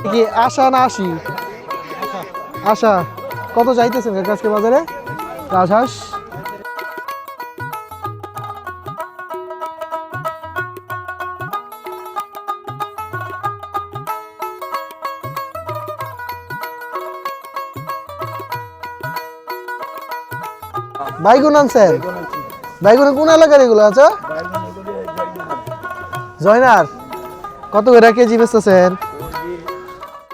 কি আশা না আসি? আশা। কত চাইতেছেন আজকে বাজারে রাজহাঁস? বাইগুন আনছেন? বাইগুন কোন এলাকার এগুলো? আচ্ছা, জয়নার। কত করে কেজি বেচতেছেন?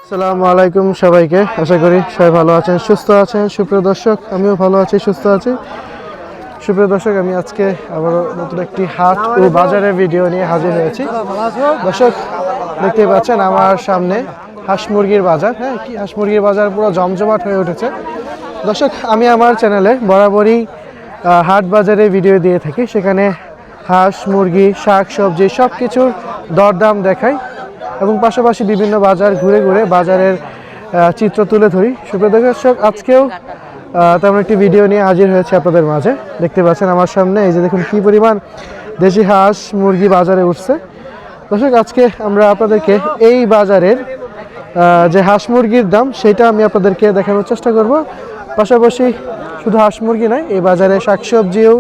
আসসালামু আলাইকুম সবাইকে, আশা করি সবাই ভালো আছেন, সুস্থ আছেন। সুপ্রিয় দর্শক, আমিও ভালো আছি, সুস্থ আছি। সুপ্রিয় দর্শক, আমি আজকে আবার নতুন একটি হাট ও বাজারের ভিডিও নিয়ে হাজির হয়েছি। দর্শক, দেখতে পাচ্ছেন আমার সামনে হাঁস মুরগির বাজার। হ্যাঁ, কি হাঁস মুরগির বাজার পুরো জমজমাট হয়ে উঠেছে। দর্শক, আমি আমার চ্যানেলে বরাবরই হাট বাজারে ভিডিও দিয়ে থাকি। সেখানে হাঁস মুরগি শাক সবজি সব কিছুর দরদাম দেখাই এবং পাশাপাশি বিভিন্ন বাজার ঘুরে ঘুরে বাজারের চিত্র তুলে ধরি। সুপ্রিয় দর্শক, আজকেও তেমন একটি ভিডিও নিয়ে হাজির হয়েছে আপনাদের মাঝে। দেখতে পাচ্ছেন আমার সামনে, এই যে দেখুন কী পরিমাণ দেশি হাঁস মুরগি বাজারে উঠছে। দর্শক, আজকে আমরা আপনাদেরকে এই বাজারের যে হাঁস মুরগির দাম সেটা আমি আপনাদেরকে দেখানোর চেষ্টা করব। পাশাপাশি শুধু হাঁস মুরগি নয়, এই বাজারে শাকসবজিও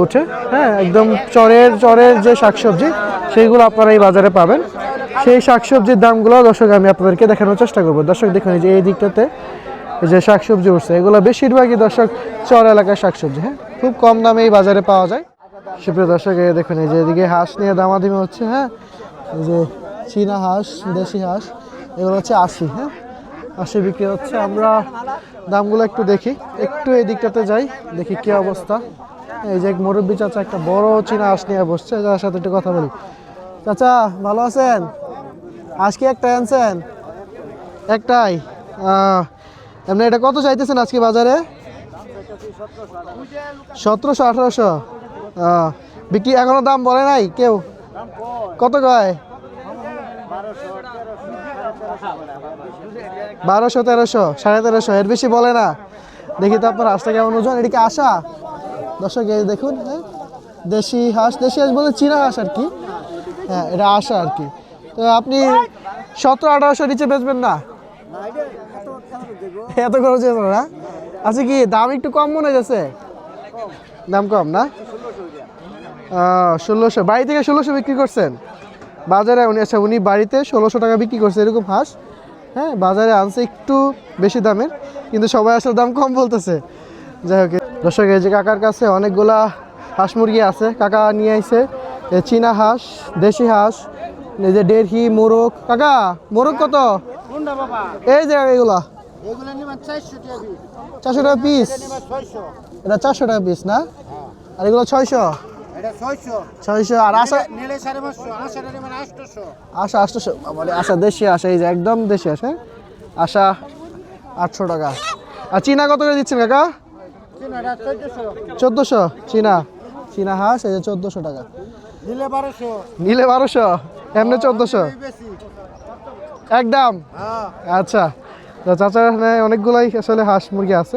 ওঠে। হ্যাঁ, একদম চরের যে শাকসবজি সেইগুলো আপনারা এই বাজারে পাবেন। সেই শাকসবজির দামগুলো দর্শক আমি আপনাদেরকে দেখানোর চেষ্টা করব। দর্শক দেখুন, এই যে এই দিকটাতে এই যে শাকসবজি উঠছে, এগুলো বেশিরভাগই দর্শক চর এলাকার শাকসবজি। হ্যাঁ, খুব কম দামে এই বাজারে পাওয়া যায়। সুপ্রিয় দর্শক, এই দেখুন, এই যে এদিকে হাঁস নিয়ে দামাদামি হচ্ছে। হ্যাঁ, এই যে চীনা হাঁস, দেশি হাঁস, এগুলো হচ্ছে 80। হ্যাঁ, 80 বিক্রি হচ্ছে। আমরা দামগুলো একটু দেখি, একটু এই দিকটাতে যাই, দেখি কি অবস্থা। এই যে এক মুরব্বী চাচা একটা বড় চীনা হাঁস নিয়ে বসছে, যার সাথে একটু কথা বলি। চাচা, ভালো আছেন? আজকে একটাই আনছেন? একটাই? এমনি এটা কত চাইতেছেন আজকে বাজারে? 1700 1800 বিক্রি? এখনো দাম বলে নাই কেউ? কত কয়? 1200 1300 1350, এর বেশি বলে না। দেখি তো আপনার হাঁসটা কেমন ওজন। এদিকে আশা। দর্শক, এই দেখুন, হ্যাঁ, দেশি হাঁস বলতে চীনা হাঁস আর কি। হ্যাঁ, এটা আশা আর কি। তো আপনি 1700-1800 নিচে বেচবেন না? এত খরচ হয়েছে না? আচ্ছা, কি দাম একটু কম মনে হয়েছে? দাম কম না? 1600 বাড়ি থেকে 1600 বিক্রি করছেন বাজারে উনি? আচ্ছা, উনি বাড়িতে 1600 টাকা বিক্রি করছে এরকম হাঁস। হ্যাঁ, বাজারে আনছে একটু বেশি দামের, কিন্তু সবাই আসলে দাম কম বলতেছে। যাই হোক, দর্শক, এই যে কাকার কাছে অনেকগুলা হাঁস মুরগি আছে। কাকা নিয়ে আইছে চীনা হাঁস, দেশি হাঁস, এই যে দেড়হি মোরগ। কাকা, মোরগ কত? এই যে এগুলা 400 টাকা পিস। এটা 400 টাকা পিস না? আর এগুলো 600? 600। আর আশা? আশা 800। মানে আশা দেশি আশা, এই যে একদম দেশি আশা। আশা 800 টাকা। আর চীনা কত করে দিচ্ছেন কাকা? 1400 চীনা হাঁস, এই যে 1400 টাকা। নিলে 1200, এমনি 1400 একদম। আচ্ছা, চাচা অনেকগুলাই আসলে হাঁস মুরগি আছে।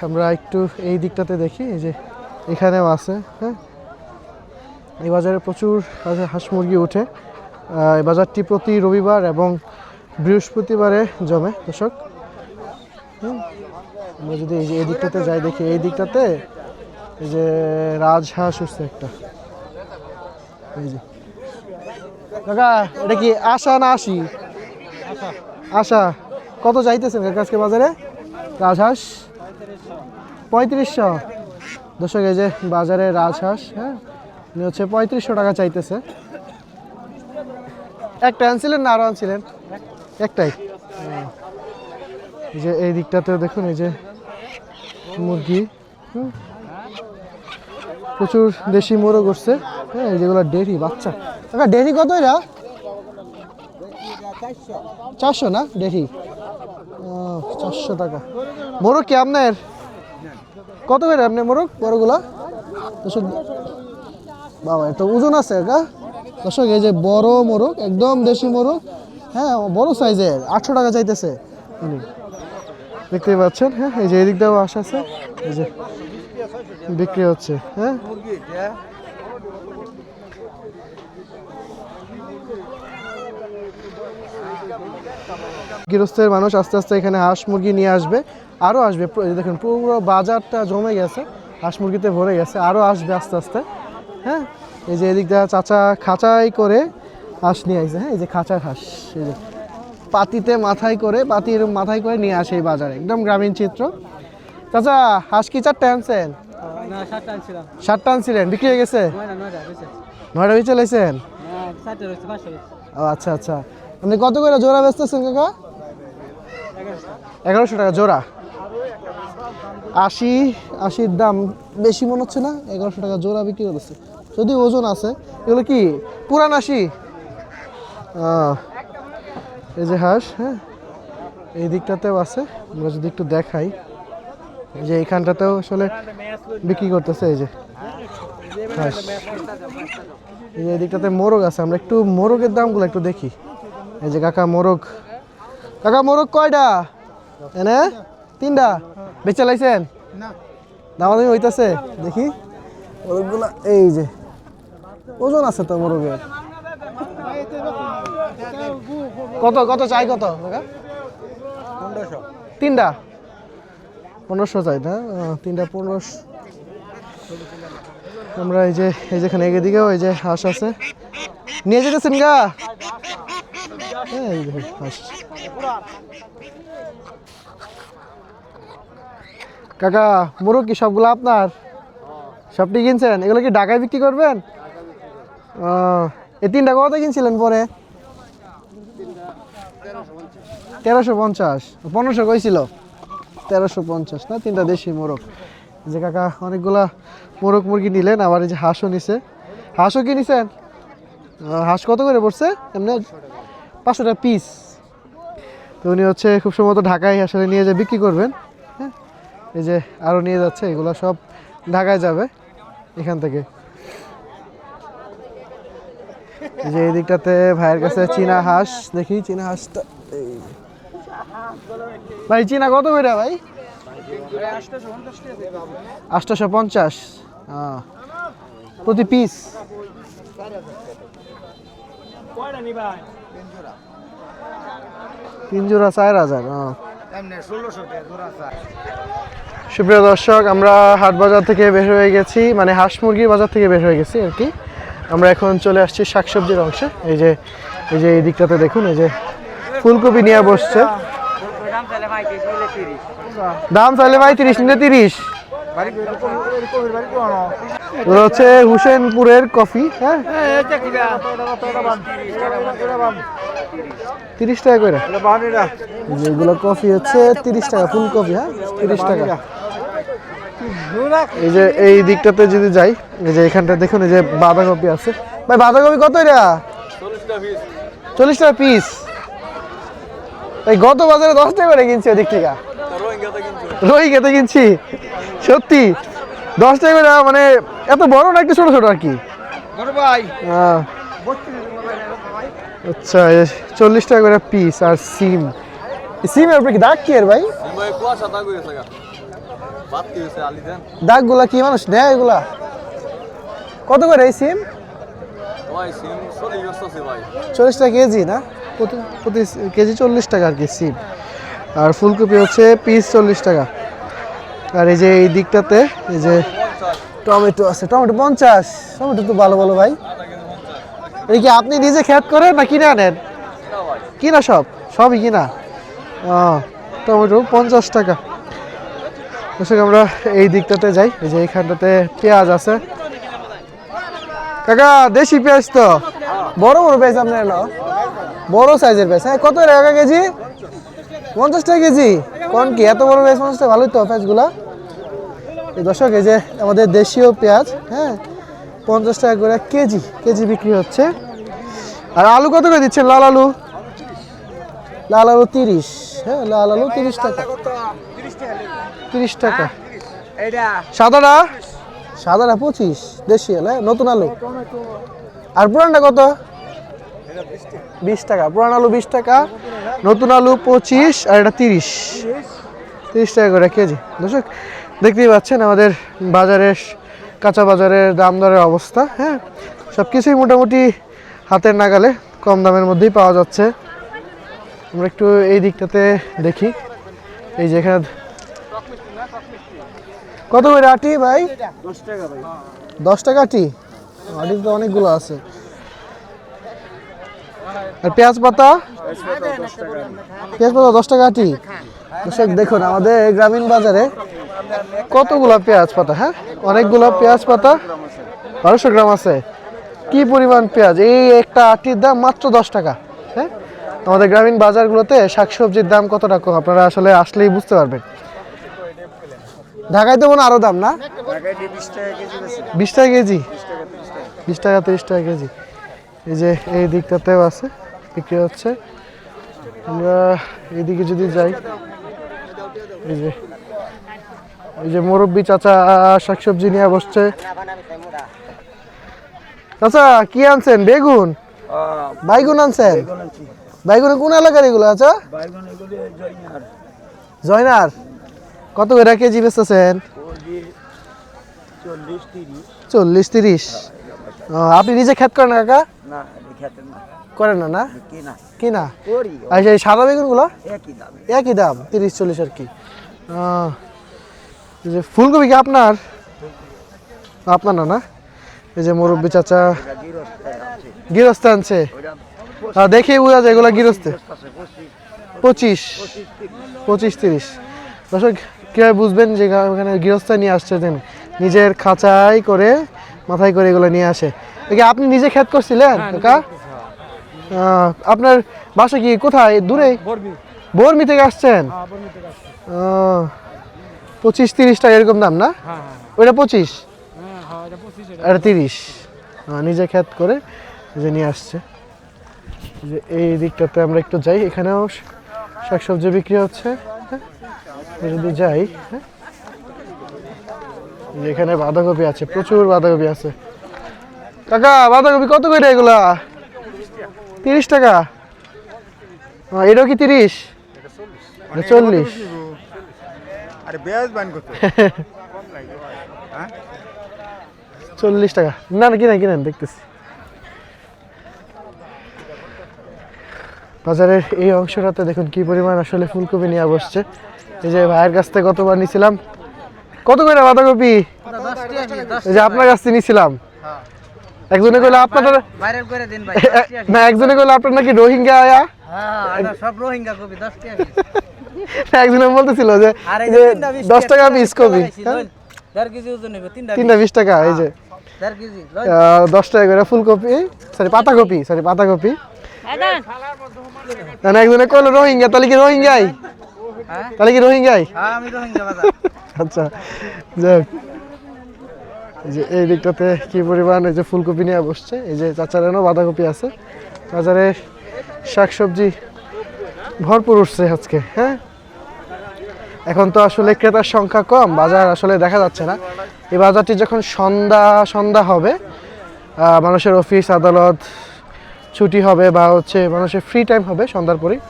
আমরা একটু এই দিকটাতে দেখি, এই যে এখানেও আছে। হ্যাঁ, এই বাজারে প্রচুর হাঁস মুরগি ওঠে। এই বাজারটি প্রতি রবিবার এবং বৃহস্পতিবারে জমে। দর্শক, আমরা যদি এই দিকটাতে যাই, দেখি এই দিকটাতে এই যে রাজহাঁস উঠছে একটা। এই যে কাকা, এটা কি আশা না আসি? আশা। কত চাইতেছেন কাকা আজকে বাজারে রাজহাঁস? 3500। দর্শক, এই যে বাজারে রাজহাঁস, হ্যাঁ, উনি হচ্ছে 3500 টাকা চাইতেছে। একটা আনছিলেন না আরো আনছিলেন? একটাই। এই যে এই দিকটাতেও দেখুন, এই যে মুরগি, প্রচুর দেশি মোরগ উঠছে। হ্যাঁ, যেগুলো ডেরি বাচ্চা। কাকা, ডেরি কত? এরা 400 না? ডেরি 400 টাকা। মোরগ কি আপনার? কত করে আপনার মোরগ বড়গুলা? বাবা, এত ওজন আছে কাকা। দর্শক, এই যে বড় মোরগ, একদম দেশি মোরগ। হ্যাঁ, বড় সাইজের, 800 টাকা চাইতেছে উনি। দেখতে পাচ্ছেন। হ্যাঁ, এই যে এদিক দিয়েও আশা আছে, এই যে বিক্রি হচ্ছে। হ্যাঁ, গৃহস্থের মানুষ আস্তে আস্তে এখানে হাঁস মুরগি নিয়ে আসবে, আরও আসবে। দেখেন পুরো বাজারটা জমে গেছে, হাঁস মুরগিতে ভরে গেছে, আরও আসবে আস্তে আস্তে। হ্যাঁ, এই যে এদিকটা চাচা খাঁচাই করে হাঁস নিয়ে আসছে। হ্যাঁ, এই যে খাঁচার হাঁস, এই যে পাতিতে মাথায় করে, পাতির মাথায় করে নিয়ে আসে এই বাজারে, একদম গ্রামীণ চিত্র। চাচা হাঁস কি 4টা আনছেন? 7টা আনছিলেন, বিক্রি হয়ে গেছে? 9টা বেচে লাইছেন? ও আচ্ছা আচ্ছা। আপনি কত করে জোড়া বেচতেছেন কাকা? 1100 টাকা জোড়া। 80-80 দাম বেশি মনে হচ্ছে না? 1100 টাকা জোড়া বিক্রি করতেছে, যদি ওজন আছে। এগুলো কি পুরান 80? এই যে হাঁস, হ্যাঁ এই দিকটাতেও আছে, আমরা যদি একটু দেখাই, এই যে এইখানটাতেও আসলে বিক্রি করতেছে। এই যে হাঁস, এই যে দিকটাতে মোরগ আছে, আমরা একটু মোরগের দামগুলো একটু দেখি। এই যে কাকা মোরগ, কাকা মোরগ কয়টা এনে? 3টা বেচে লাইছেন? দামাদামি হইতাছে, দেখি মোরগগুলা। এই যে ওজন আছে তো মোরগের। কত কত চাই কত কাকা? 3টা 1500 চাই না? 3টা 1500। আমরা এই যে যেখানে এদিকেও এই যে হাঁস আছে, নিয়ে যেতেছেন গা? এই দেখুন হাঁস। কাকা মোরগ কি সবগুলো আপনার? সবটি কিনছেন? এগুলো কি ঢাকায় বিক্রি করবেন? এই 3টা কত কিনছিলেন পরে? 1350। 1500 কইছিল, 1350 না? 3টা দেশি মোরগ। যে কাকা অনেকগুলা মোরগ মুরগি নিলেন, আবার এই যে হাঁসও নিছে। হাঁসও কি নিছেন? হাঁস কত করে পড়ছে এমনি? 500 টাকা পিস। তো উনি হচ্ছে খুব সম্ভবত ঢাকায় আসলে নিয়ে যে বিক্রি করবেন। হ্যাঁ, এই যে আরও নিয়ে যাচ্ছে, এগুলো সব ঢাকায় যাবে এখান থেকে। এই যে এই দিকটাতে ভাইয়ের কাছে চীনা হাঁস দেখি, চীনা হাঁসটা। ভাই চীনা কত করে ভাই? 850 প্রতি পিস। 3 জোড়া 4000। সুপ্রিয় দর্শক, আমরা হাট বাজার থেকে বের হয়ে গেছি, মানে হাঁস মুরগির বাজার থেকে বের হয়ে গেছি আর কি। আমরা এখন চলে আসছি শাকসবজির অংশে। এই যে এই দিকটাতে দেখুন, এই যে ফুলকপি নিয়ে বসছে। দাম চাইলে ভাই 30 নিলে 30। হচ্ছে হুসেনপুরের কফি। হ্যাঁ 30 টাকা করে যেগুলো কফি হচ্ছে, 30 টাকা ফুলকপি। হ্যাঁ 30 টাকা। এই যে এই দিকটাতে যদি যাই, এই যে এখানটা দেখুন, এই যে বাঁধাকপি আছে। ভাই বাঁধাকপি কত এটা? 40 টাকা পিস। এই গত বাজারে 10 টাকা করে কিনছি ওদিক থেকে। রোহিঙ্গাতে কিনছি সত্যি 10 টাকা করে। মানে এত বড় না, একটু ছোট ছোট আর কি। আচ্ছা 40 টাকা করে পিস। আর সিম, সিমের উপরে কি দাগ কি আর ভাই? দাগগুলা কি মানুষ নেয়? এগুলা কত করে এই সিম? 40 টাকা কেজি না? প্রতি কেজি 40 টাকা আর কি সিম। আর ফুলকপি হচ্ছে পিস 40 টাকা। আর এই যে এই দিকটাতে এই যে টমেটো আছে, টমেটো 50। টমেটো তো ভালো ভালো ভাই। এই কি আপনি নিজে খেত করেন না কিনে আনেন? কিনা, সবই কিনা। টমেটো 50 টাকা। দর্শক আমরা এই দিকটাতে যাই, এই যে এইখানটাতে পেঁয়াজ আছে। কাকা দেশি পেঁয়াজ তো? বড় বড় পেঁয়াজ আপনার এলো, বড় সাইজের পেঁয়াজ। হ্যাঁ কত টাকা কেজি? 50 টাকা কেজি। কোন কি এত বড় পেঁয়াজ? 50 টাকা, ভালোই তো পেঁয়াজগুলা। এই দর্শক এই যে আমাদের দেশীয় পেঁয়াজ, হ্যাঁ 50 টাকা করে কেজি বিক্রি হচ্ছে। আর আলু কত করে দিচ্ছেন? লাল আলু? লাল আলু 30। হ্যাঁ লাল আলু 30 টাকা। 30 টাকা। সাদাটা? সাদাটা 25 দেশি আলু, নতুন আলু। আর পুরানটা কত? 20 টাকা। পুরান আলু 20 টাকা, নতুন আলু 25, আর এটা 30 টাকা করে কেজি। দর্শক দেখতেই পাচ্ছেন আমাদের বাজারের, কাঁচা বাজারের দাম দরের অবস্থা। হ্যাঁ সব কিছুই মোটামুটি হাতের নাগালে, কম দামের মধ্যেই পাওয়া যাচ্ছে। আমরা একটু এই দিকটাতে দেখি। এই যে এখানে কত করে আটি ভাই? 10 টাকা ভাই। 10 টাকা আটি? আটি তো অনেকগুলো আছে। আর পেঁয়াজ পাতা? পেঁয়াজ পাতা 10 টাকা আটি। দর্শক দেখুন আমাদের গ্রামীণ বাজারে কতগুলো পেঁয়াজ পাতা, হ্যাঁ অনেকগুলো পেঁয়াজ পাতা, 1200 গ্রাম আছে। কি পরিমাণ পেঁয়াজ! এই একটা আটির দাম মাত্র 10 টাকা। হ্যাঁ, আমাদের গ্রামীণ বাজারগুলোতে শাকসবজির দাম কত টাকা আপনারা আসলে আসলেই বুঝতে পারবেন। ঢাকায় তো মনে আরো দাম না? ঢাকায় 20 টাকা কেজি বেশি। 20 টাকা কেজি? 20 টাকা 30 টাকা। 20 টাকা 30 টাকা কেজি। এই যে এই দিকটাতেও আছে, বিক্রি হচ্ছে। আমরা এইদিকে যদি যাই, এই যে মুরব্বী চাচা শাকসবজি নিয়ে বসছে। চাচা কি আনছেন? বেগুন? বাইগুন আনছেন? বাইগুন কোন এলাকার এগুলো আচ্ছা? বাইগুন এগুলি জয়নার। জয়নার? কত করে কেজি বেচতেছেন? 40-30। আপনি নিজে ক্ষেত করেন কাকা? না খেতেন না। করেন না? না কিনা কিনা? করি। আর এই সাদা বেগুনগুলো একই দাম। একই দাম 30-40 আর কি। এই যে ফুলকপি কি আপনার? আপনার না? না, এই যে মুরব্বী চাচা গৃহস্থ আনছে। দেখেই বোঝা যায় এগুলা গৃহস্থ। 25-30। দর্শক কীভাবে বুঝবেন যে ওখানে গৃহস্থ নিয়ে আসছে? নিজের খাঁচাই করে মাথায় করে এগুলো নিয়ে আসে। দেখি আপনি নিজে ক্ষেত করছিলেন কাকা? আপনার বাসা কি কোথায়? দূরে? বর্মি থেকে আসছেন? 25-30 টাকা এরকম দাম না? ওইটা 25, এটা 30। নিজে ক্ষেত করে যে নিয়ে আসছে। যে এই দিকটাতে আমরা একটু যাই, এখানেও শাকসবজি বিক্রি হচ্ছে। হ্যাঁ, যদি যাই, হ্যাঁ এখানে বাঁধাকপি আছে, প্রচুর বাঁধাকপি আছে। কাকা বাঁধাকপি কত করে এগুলা? 30 টাকা। এটাও কি 30? 40। আরে বেয়াজ বান কত? 40 টাকা। না না কিনেন দেখতেছি। বাজারের এই অংশটাতে দেখুন কি পরিমাণ আসলে ফুলকপি নিয়ে বসছে। এই যে ভাইয়ের কাছ থেকে কতবার নিছিলাম। কত করে বাঁধাকপি? এই যে আপনার কাছ থেকে নিছিলাম। একজনে কইলো আপনার ভাইরাল করে দিন ভাই। না, একজনে কইলো আপনার নাকি রোহিঙ্গা আয়া। হ্যাঁ, এটা সব রোহিঙ্গা কপি 10 টাকা। একজনে বলতেছিল যে 10 টাকা পিস কপি। 1.5 কেজি ওজন হবে 3টা 20 টাকা। এই যে 1.5 কেজি 10 টাকা করে ফুলকপি, পাতাকপি। না একজনে কইলো রোহিঙ্গা, তাহলে কি রোহিঙ্গাই? হ্যাঁ আমি রোহিঙ্গা বাজার। আচ্ছা যাক, এই যে এই দিকটাতে কি পরিমাণ এই যে ফুলকপি নিয়ে বসছে। এই যে চাচারেনও বাঁধাকপি আছে। বাজারে শাকসবজি ভরপুর উঠছে আজকে। হ্যাঁ, এখন তো আসলে ক্রেতার সংখ্যা কম, বাজার আসলে দেখা যাচ্ছে না। এই বাজারটি যখন সন্ধ্যা হবে, মানুষের অফিস আদালত ছুটি হবে বা মানুষের ফ্রি টাইম হবে সন্ধ্যার পরেই,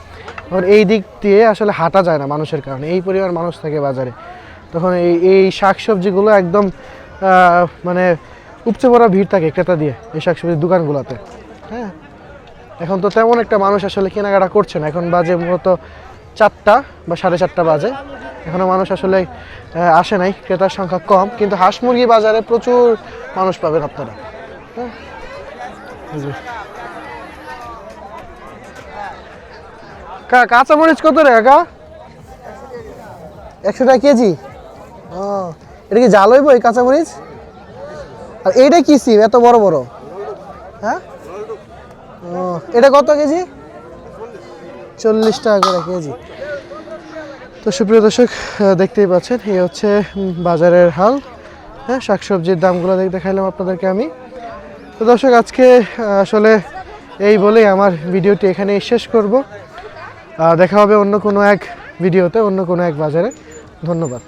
তখন এই দিক দিয়ে আসলে হাঁটা যায় না মানুষের কারণে, এই পরিমাণ মানুষ থাকে বাজারে। তখন এই শাকসবজিগুলো একদম মানে উপচে পড়া ভিড় থাকে ক্রেতা দিয়ে এই শাকসবজির দোকানগুলোতে। হ্যাঁ, এখন তো তেমন একটা মানুষ আসলে কেনাকাটা করছে না। এখন বাজে মূলত 4টা বা 4:30 বাজে, এখনও মানুষ আসলে আসে নাই, ক্রেতার সংখ্যা কম। কিন্তু হাঁস মুরগি বাজারে প্রচুর মানুষ পাবেন আপনারা। হ্যাঁ, কাঁচামরিচ কত রে কাকা? 100 টাকা কেজি। ও, এটা কি জাল হইব এই কাঁচামরিচ? আর এইটা কি সিম এত বড় বড়? হ্যাঁ, ও এটা কত কেজি? 40 টাকা করে কেজি। তো সুপ্রিয় দর্শক দেখতেই পাচ্ছেন, এই হচ্ছে বাজারের হাল। হ্যাঁ, শাকসবজির দামগুলো দেখাইলাম আপনাদেরকে আমি। তো দর্শক আজকে আসলে এই বলেই আমার ভিডিওটি এখানেই শেষ করব। দেখা হবে অন্য কোনো এক ভিডিওতে, অন্য কোনো এক বাজারে। ধন্যবাদ।